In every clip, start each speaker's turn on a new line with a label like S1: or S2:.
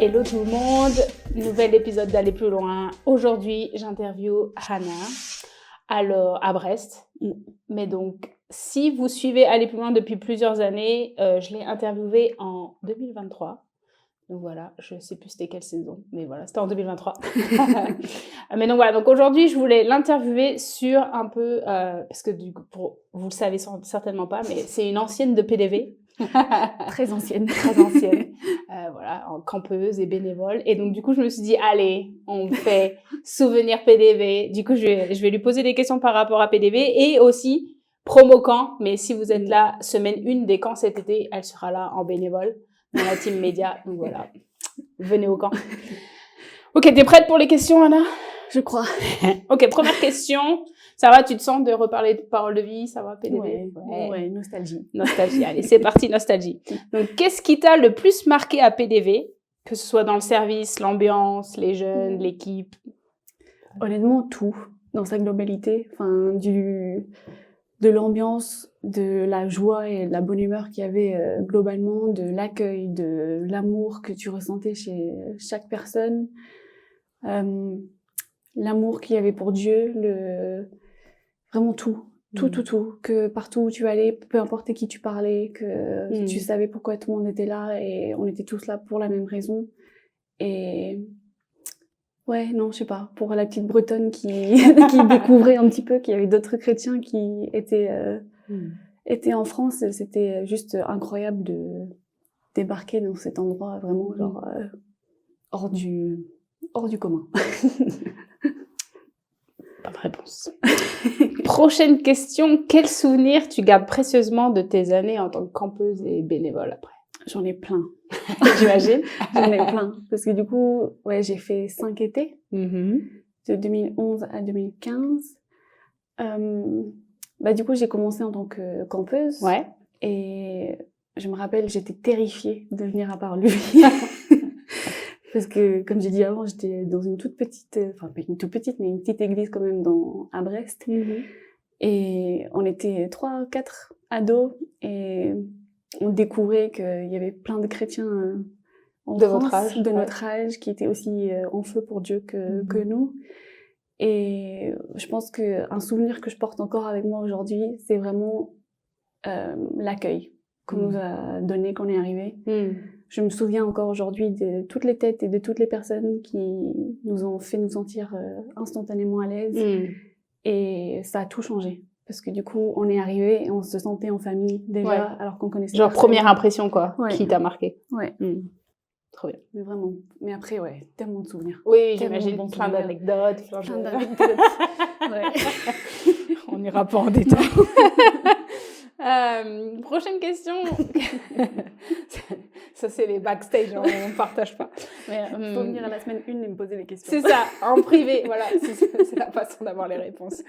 S1: Hello tout le monde, nouvel épisode d'Aller plus loin. Aujourd'hui, j'interviewe Hannah, alors à Brest. Mais donc, si vous suivez Aller plus loin depuis plusieurs années, je l'ai interviewée en 2023. Donc voilà, je ne sais plus c'était quelle saison, mais voilà, c'était en 2023. Mais donc voilà, donc aujourd'hui, je voulais l'interviewer sur un peu, parce que du coup, vous le savez certainement pas, mais c'est une ancienne de PDV.
S2: Très ancienne.
S1: Très ancienne. Voilà, en campeuse et bénévole. Et donc, du coup, je me suis dit, allez, on fait souvenir PDV. Du coup, je vais lui poser des questions par rapport à PDV et aussi promo camp. Mais si vous êtes là, semaine 1 des camps cet été, elle sera là en bénévole dans la team média. Donc voilà, venez au camp. Ok, t'es prête pour les questions, Anna?
S2: Je crois.
S1: Ok, première question. Ça va, tu te sens de reparler de paroles de vie? Ça va, PDV?
S2: Ouais, nostalgie.
S1: Nostalgie, allez, c'est parti, nostalgie. Donc, qu'est-ce qui t'a le plus marqué à PDV? Que ce soit dans le service, l'ambiance, les jeunes, l'équipe?
S2: Honnêtement, tout, dans sa globalité. Enfin, de l'ambiance, de la joie et de la bonne humeur qu'il y avait globalement, de l'accueil, de l'amour que tu ressentais chez chaque personne. L'amour qu'il y avait pour Dieu, vraiment tout. Tout. Que partout où tu allais, peu importe qui tu parlais, que tu savais pourquoi tout le monde était là et on était tous là pour la même raison. Et ouais, non, je sais pas, pour la petite Bretonne qui découvrait un petit peu qu'il y avait d'autres chrétiens qui étaient en France, c'était juste incroyable de débarquer dans cet endroit vraiment genre hors du commun.
S1: Pas de réponse. Prochaine question. Quel souvenir tu gardes précieusement de tes années en tant que campeuse et bénévole après?
S2: J'en ai plein.
S1: J'imagine.
S2: J'en ai plein. Parce que du coup, ouais, j'ai fait 5 étés. De 2011 à 2015. Du coup, j'ai commencé en tant que campeuse.
S1: Ouais.
S2: Et je me rappelle, j'étais terrifiée de venir à Parluy. Parce que, comme j'ai dit avant, j'étais dans une toute petite, enfin pas une toute petite, mais une petite église quand même à Brest. Et on était 3-4 ados et on découvrait qu'il y avait plein de chrétiens
S1: de votre âge,
S2: de notre âge, qui étaient aussi en feu pour Dieu que nous. Et je pense qu'un souvenir que je porte encore avec moi aujourd'hui, c'est vraiment l'accueil qu'on nous a donné quand on est arrivé. Je me souviens encore aujourd'hui de toutes les têtes et de toutes les personnes qui nous ont fait nous sentir instantanément à l'aise. Et ça a tout changé. Parce que du coup, on est arrivé et on se sentait en famille déjà, alors qu'on connaissait
S1: genre première impression, quoi, qui t'a marqué.
S2: Ouais.
S1: Trop bien.
S2: Mais vraiment. Mais après, ouais, tellement de souvenirs.
S1: Oui, j'imagine, plein d'anecdotes.
S2: Plein d'anecdotes.
S1: On n'ira pas en détail. Prochaine question. Ça, c'est les backstage, on ne partage pas.
S2: Il faut venir à la semaine 1 et me poser les questions.
S1: C'est ça, en privé, voilà, c'est la façon d'avoir les réponses.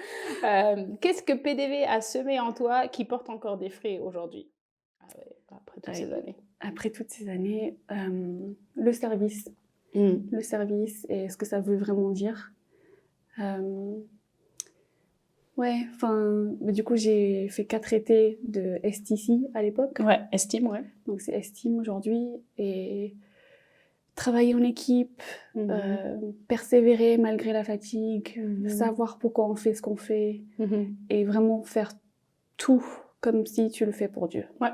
S1: Qu'est-ce que PDV a semé en toi qui porte encore des fruits aujourd'hui, après toutes ces années?
S2: Après toutes ces années, le service. Le service et ce que ça veut vraiment dire. Ouais, enfin, du coup, j'ai fait 4 étés de STC à l'époque.
S1: Ouais, Estime, ouais.
S2: Donc, c'est Estime aujourd'hui. Et travailler en équipe, persévérer malgré la fatigue, savoir pourquoi on fait ce qu'on fait et vraiment faire tout comme si tu le fais pour Dieu.
S1: Ouais.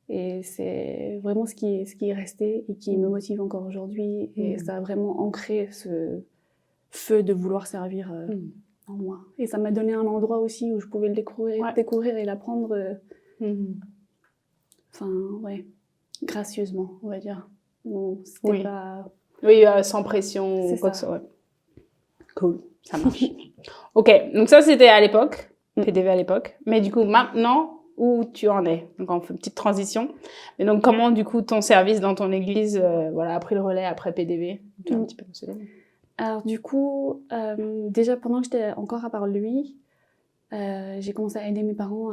S2: Et c'est vraiment ce qui est resté et qui me motive encore aujourd'hui. Et ça a vraiment ancré ce feu de vouloir servir en moi. Et ça m'a donné un endroit aussi où je pouvais le découvrir et l'apprendre. Enfin, ouais, gracieusement, on va dire. Bon, c'était pas...
S1: Oui, sans pression ou quoi que ce soit. Ouais. Cool, ça marche. Ok, donc ça c'était à l'époque, PDV à l'époque. Mais du coup, maintenant, où tu en es? Donc on fait une petite transition. Mais donc comment du coup ton service dans ton église a pris le relais après PDV? Tu as un petit peu mentionné.
S2: Alors du coup, déjà pendant que j'étais encore à Parluy, j'ai commencé à aider mes parents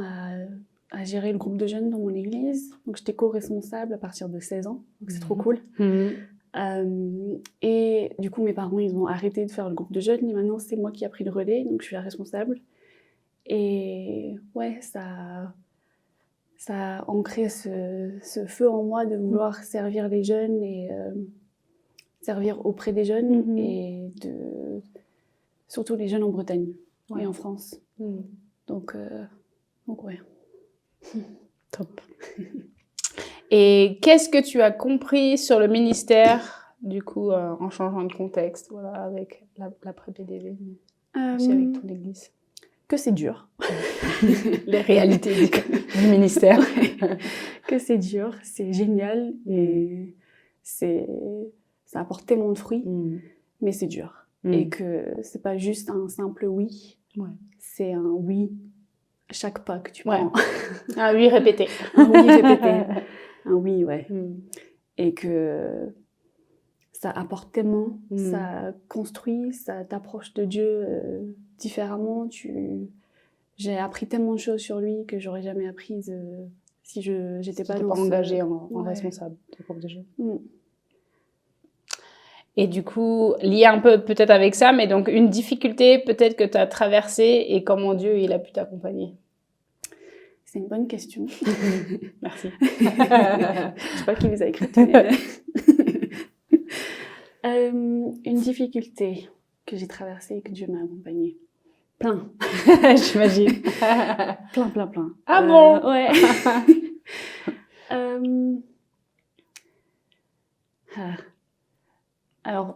S2: à gérer le groupe de jeunes dans mon église. Donc j'étais co-responsable à partir de 16 ans, donc c'est trop cool. Et du coup mes parents ils ont arrêté de faire le groupe de jeunes et maintenant c'est moi qui ai pris le relais, donc je suis la responsable. Et ouais, ça a ancré ce feu en moi de vouloir servir les jeunes et servir auprès des jeunes
S1: Mhm.
S2: et surtout les jeunes en Bretagne
S1: Ouais.
S2: et en France. Donc ouais.
S1: Top. Et qu'est-ce que tu as compris sur le ministère, du coup, en changeant de contexte, voilà, avec l'après-PDV, mais aussi avec ton église?
S2: Que c'est dur.
S1: Les réalités du ministère.
S2: Que c'est dur, c'est génial et ça apporte tellement de fruits, mais c'est dur. Et que c'est pas juste un simple oui, c'est un oui à chaque pas que tu prends.
S1: Un oui répété.
S2: Un oui répété. Un oui, ouais. Et que ça apporte tellement, ça construit, ça t'approche de Dieu différemment. J'ai appris tellement de choses sur lui que j'aurais jamais apprises si j'étais pas
S1: engagée en responsable du groupe de jeunes.
S2: Mm.
S1: Et du coup, lié un peu peut-être avec ça, mais donc une difficulté peut-être que tu as traversée et comment Dieu il a pu t'accompagner?
S2: C'est une bonne question.
S1: Merci.
S2: Je sais pas qui les a écrites. Mais... une difficulté que j'ai traversée et que Dieu m'a accompagnée. Plein.
S1: J'imagine.
S2: Plein.
S1: Ah bon?
S2: Ouais. Alors,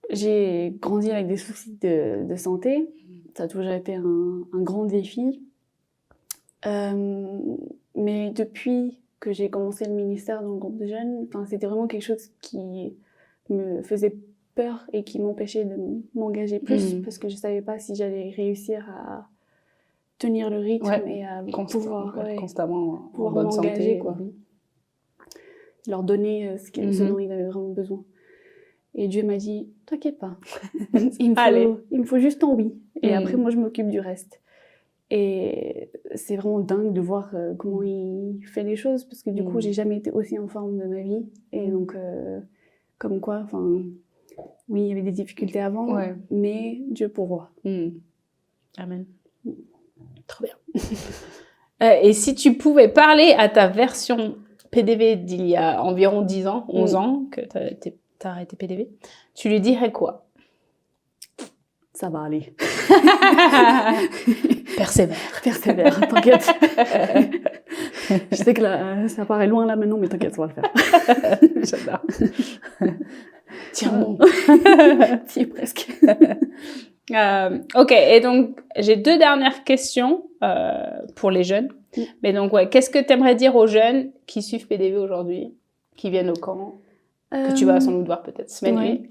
S2: j'ai grandi avec des soucis de santé. Ça a toujours été un grand défi. Mais depuis que j'ai commencé le ministère dans le groupe de jeunes, c'était vraiment quelque chose qui me faisait peur et qui m'empêchait de m'engager plus parce que je savais pas si j'allais réussir à tenir le rythme et à pouvoir
S1: constamment
S2: pouvoir
S1: en bonne
S2: m'engager,
S1: santé,
S2: quoi. Leur donner ce dont ils avaient vraiment besoin. Et Dieu m'a dit, t'inquiète pas, il me faut juste ton oui. Et après, moi, je m'occupe du reste. Et c'est vraiment dingue de voir comment il fait les choses, parce que du coup, j'ai jamais été aussi en forme de ma vie. Et donc, comme quoi, oui, il y avait des difficultés avant, mais Dieu pourvoit.
S1: Amen. Trop bien. Et si tu pouvais parler à ta version PDV d'il y a environ 10 ans, 11 ans, que t'as arrêté PDV, tu lui dirais quoi?
S2: Ça va aller.
S1: Persévère,
S2: t'inquiète. Je sais que là, ça paraît loin là maintenant, mais t'inquiète, ça va le faire.
S1: J'adore. Tiens bon.
S2: T'y es presque.
S1: Ok, et donc j'ai 2 dernières questions pour les jeunes. Mais donc, qu'est-ce que tu aimerais dire aux jeunes qui suivent PDV aujourd'hui, qui viennent au camp, que tu vas sans doute voir peut-être semaine nuit?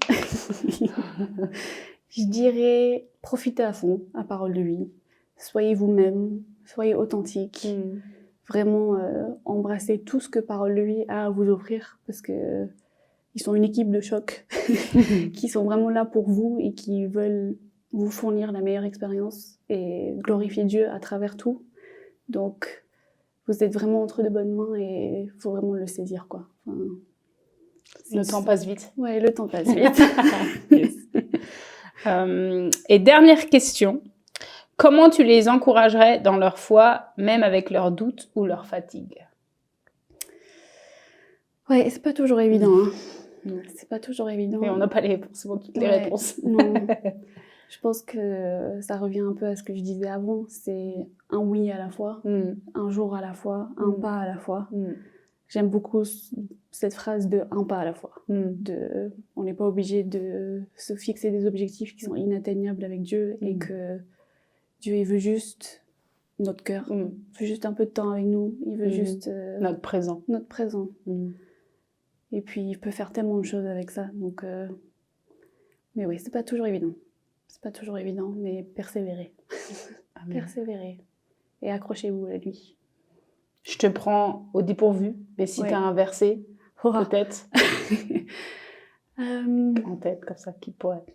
S2: Je dirais, profitez à fond à Parole de Vie. Soyez vous-même, soyez authentique. Vraiment, embrassez tout ce que Parole de Vie a à vous offrir, parce que ils sont une équipe de choc qui sont vraiment là pour vous et qui veulent vous fournir la meilleure expérience et glorifier Dieu à travers tout. Donc, vous êtes vraiment entre de bonnes mains et il faut vraiment le saisir, quoi.
S1: Le temps passe vite.
S2: Ouais, le temps passe vite.
S1: Yes. Et dernière question, comment tu les encouragerais dans leur foi, même avec leurs doutes ou leur fatigue?
S2: Ouais, c'est pas toujours évident. C'est pas toujours évident.
S1: Et on n'a pas forcément toutes les réponses.
S2: Non. Je pense que ça revient un peu à ce que je disais avant. C'est un oui à la fois, un jour à la fois, un pas à la fois. J'aime beaucoup cette phrase de un pas à la fois. On n'est pas obligé de se fixer des objectifs qui sont inatteignables avec Dieu et que Dieu, il veut juste notre cœur. Il veut juste un peu de temps avec nous. Il veut juste...
S1: notre présent.
S2: Notre présent. Et puis, il peut faire tellement de choses avec ça. Donc, mais oui, c'est pas toujours évident. C'est pas toujours évident, mais persévérez. Persévérez. Et accrochez-vous à lui.
S1: Je te prends au dépourvu, mais si tu as un verset, peut-être, en tête, comme ça, qui pourrait être.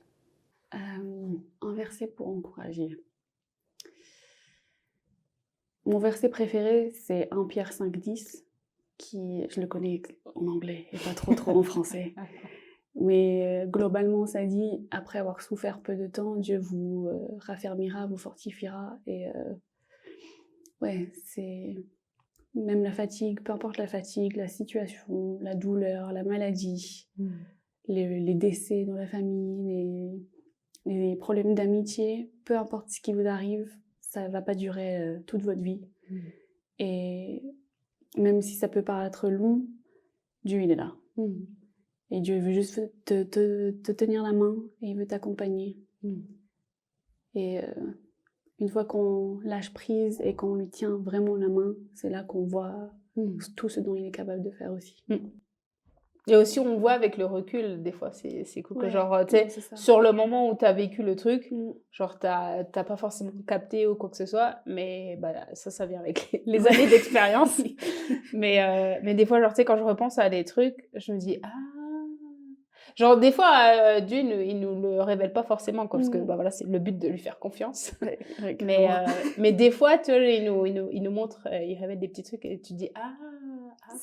S2: Un verset pour encourager. Mon verset préféré, c'est 1 Pierre 5,10, qui, je le connais en anglais et pas trop en français. Mais globalement, ça dit, après avoir souffert peu de temps, Dieu vous raffermira, vous fortifiera. Et c'est même la fatigue, peu importe la fatigue, la situation, la douleur, la maladie, les décès dans la famille, les problèmes d'amitié, peu importe ce qui vous arrive, ça va pas durer toute votre vie. Et même si ça peut paraître long, Dieu, il est là. Et Dieu veut juste te tenir la main et il veut t'accompagner. Et une fois qu'on lâche prise et qu'on lui tient vraiment la main, c'est là qu'on voit tout ce dont il est capable de faire aussi.
S1: Et aussi, on voit avec le recul, des fois, c'est cool que genre, tu sais,
S2: c'est
S1: sur le moment où tu as vécu le truc, genre, t'as pas forcément capté ou quoi que ce soit, mais bah, ça vient avec les années d'expérience. Mais des fois, genre, tu sais, quand je repense à des trucs, je me dis, ah... Genre, des fois, Dieu, il nous le révèle pas forcément, quoi, parce que bah, voilà, c'est le but de lui faire confiance. Mais des fois, tu vois, il nous montre, il révèle des petits trucs et tu te dis, ah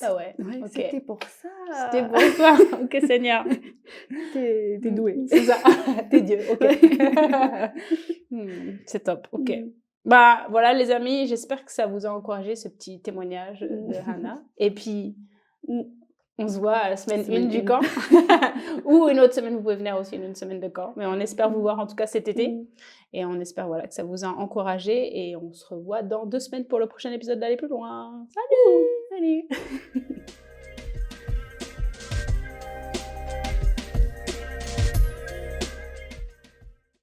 S1: bah ouais, ok.
S2: C'était pour ça.
S1: C'était pour ça. Ok, Seigneur.
S2: T'es doué.
S1: C'est ça. T'es Dieu. Ok. C'est top. Ok. Bah voilà, les amis, j'espère que ça vous a encouragé ce petit témoignage de Hannah. Et puis, on se voit à la semaine 1 du camp. Ou une autre semaine, vous pouvez venir aussi une semaine de camp. Mais on espère vous voir en tout cas cet été. Et on espère voilà, que ça vous a encouragé. Et on se revoit dans 2 semaines pour le prochain épisode d'Aller plus loin. Salut.